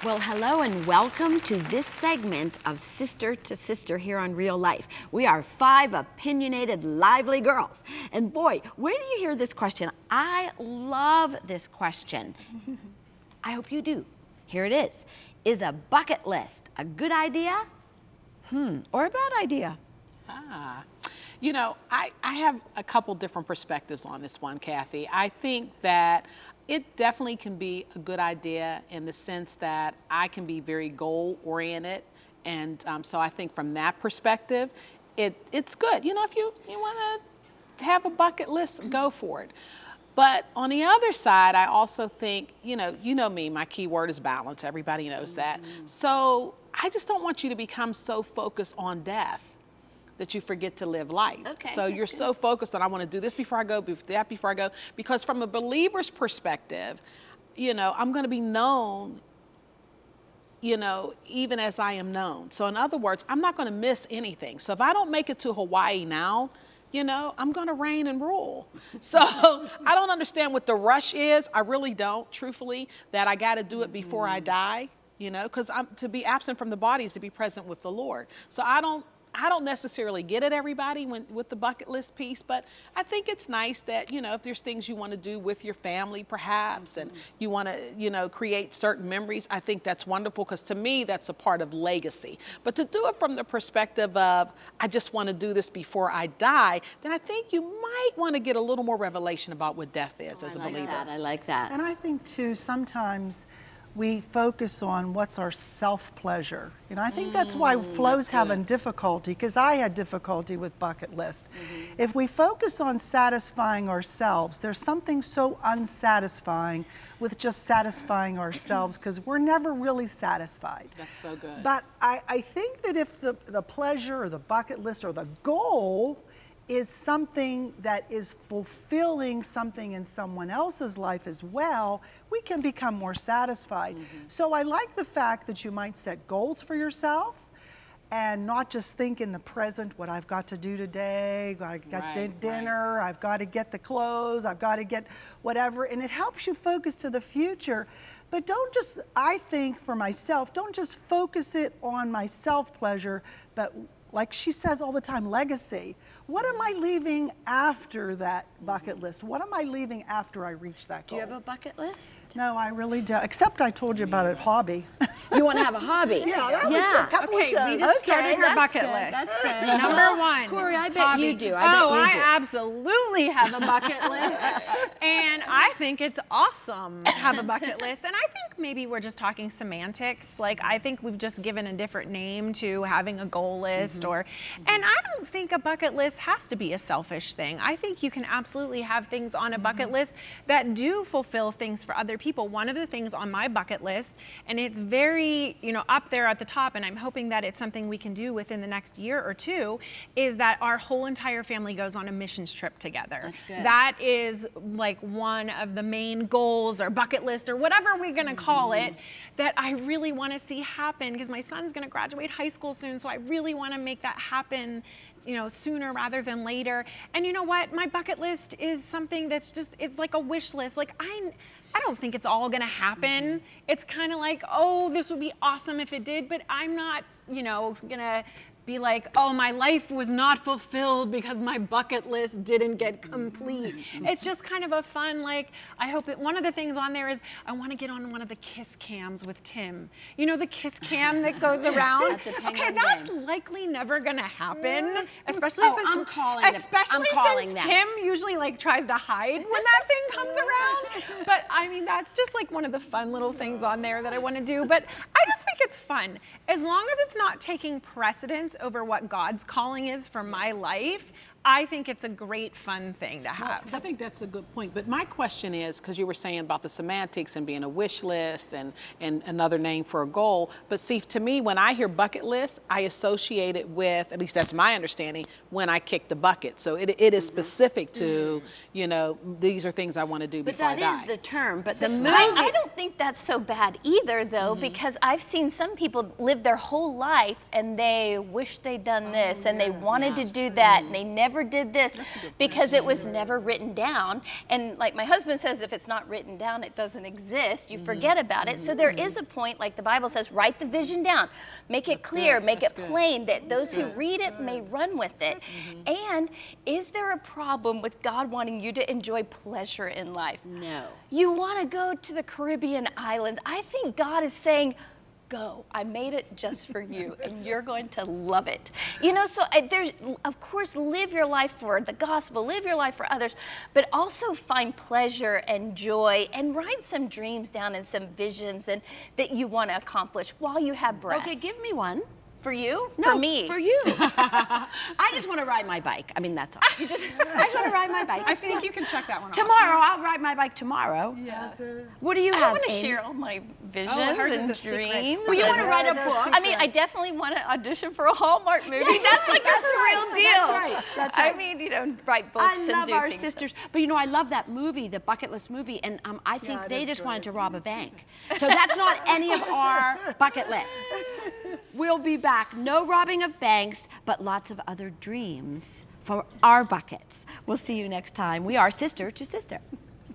Well, hello and welcome to this segment of Sister to Sister here on Real Life. We are 5 opinionated, lively girls. And boy, where do you hear this question? I love this question. I hope you do. Here it is. Is a bucket list a good idea? Or a bad idea? You know, I have a couple different perspectives on this one, Kathy. I think that it definitely can be a good idea in the sense that I can be very goal-oriented. And so I think from that perspective, it's good. You know, if you want to have a bucket list, go for it. But on the other side, I also think, you know me, my key word is balance. Everybody knows that. So I just don't want you to become so focused on death that you forget to live life. Okay, so you're so focused on, I want to do this before I go, that before I go. Because from a believer's perspective, I'm going to be known, even as I am known. So in other words, I'm not going to miss anything. So if I don't make it to Hawaii now, I'm going to reign and rule. So I don't understand what the rush is. I really don't, truthfully, that I got to do it before I die, because to be absent from the body is to be present with the Lord. So I don't necessarily get it, everybody, with the bucket list piece, but I think it's nice that, if there's things you want to do with your family, perhaps, and you want to, create certain memories, I think that's wonderful, because to me, that's a part of legacy. But to do it from the perspective of, I just want to do this before I die, then I think you might want to get a little more revelation about what death is as a believer. I like that. And I think, too, sometimes we focus on what's our self-pleasure. I think that's why Flo's having difficulty, because I had difficulty with bucket list. If we focus on satisfying ourselves, there's something so unsatisfying with just satisfying ourselves, because we're never really satisfied. That's so good. But I think that if the pleasure or the bucket list or the goal is something that is fulfilling something in someone else's life as well, we can become more satisfied. So I like the fact that you might set goals for yourself and not just think in the present, what I've got to do today, got to get dinner, I've got to get the clothes, I've got to get whatever, and it helps you focus to the future. But don't just, I think for myself, don't just focus it on my self-pleasure, but like she says all the time, legacy. What am I leaving after that bucket list? What am I leaving after I reach that goal? Do you have a bucket list? No, I really don't. Except I told you about a hobby. You want to have a hobby? Yeah, that was a couple of shows. We just started her bucket list. That's good. Number 1. Corey, I bet hobby. you do. I absolutely have a bucket list. And I think it's awesome to have a bucket list. And I think maybe we're just talking semantics. Like, I think we've just given a different name to having a goal list. And I don't think a bucket list has to be a selfish thing. I think you can absolutely have things on a bucket list that do fulfill things for other people. One of the things on my bucket list, and it's very, up there at the top, and I'm hoping that it's something we can do within the next year or two, is that our whole entire family goes on a missions trip together. That's good. That is like one of the main goals or bucket list or whatever we're going to call it, that I really want to see happen, because my son's going to graduate high school soon, so I really want to make that happen sooner rather than later. And you know what? My bucket list is something that's just, it's like a wish list. Like, I don't think it's all gonna happen. It's kind of like, oh, this would be awesome if it did, but I'm not, gonna be like, oh, my life was not fulfilled because my bucket list didn't get complete. It's just kind of a fun, like, I hope that one of the things on there is I want to get on one of the kiss cams with Tim. The kiss cam that goes around? Okay, that's likely never going to happen, especially since Tim usually like tries to hide when that thing comes around. But I mean, that's just like one of the fun little things on there that I want to do. But I just think it's fun. As long as it's not taking precedence over what God's calling is for my life, I think it's a great, fun thing to have. Well, I think that's a good point. But my question is, because you were saying about the semantics and being a wish list and another name for a goal. But see, to me, when I hear bucket list, I associate it with, at least that's my understanding, when I kick the bucket. So it is specific to, these are things I want to do before I die. But that is the term. But the movie... I don't think that's so bad either, though, because I've seen some people live their whole life and they wish they'd done this and they wanted to do that and they never never did this because it was never written down. And like my husband says, if it's not written down, it doesn't exist. You forget about it. So there is a point, like the Bible says, write the vision down. Make it clear, make it plain that those who read it may run with it. And is there a problem with God wanting you to enjoy pleasure in life? No. You want to go to the Caribbean islands. I think God is saying, go. I made it just for you, and you're going to love it. You know, so there's, of course, live your life for the gospel, live your life for others, but also find pleasure and joy and write some dreams down and some visions and that you want to accomplish while you have breath. Okay, give me one. For you? No, for me? For you. I just want to ride my bike. I mean, that's all. I just want to ride my bike. I think you can check that one off. Tomorrow, I'll ride my bike tomorrow. Yes. What do you I have, want to Amy? share all my visions hers is and a secret. dreams. Well, you and- want to write a They're book? I mean, I definitely want to audition for a Hallmark movie. That's like That's a right. real deal. That's right. That's right. I mean, you know, write books I and love do our things. sisters, but you know, I love that movie, the bucket list movie, and I think Yeah, it they is just wanted good. to rob a bank. So that's not any of our bucket list. We'll be back. No robbing of banks, but lots of other dreams for our buckets. We'll see you next time. We are Sister to Sister.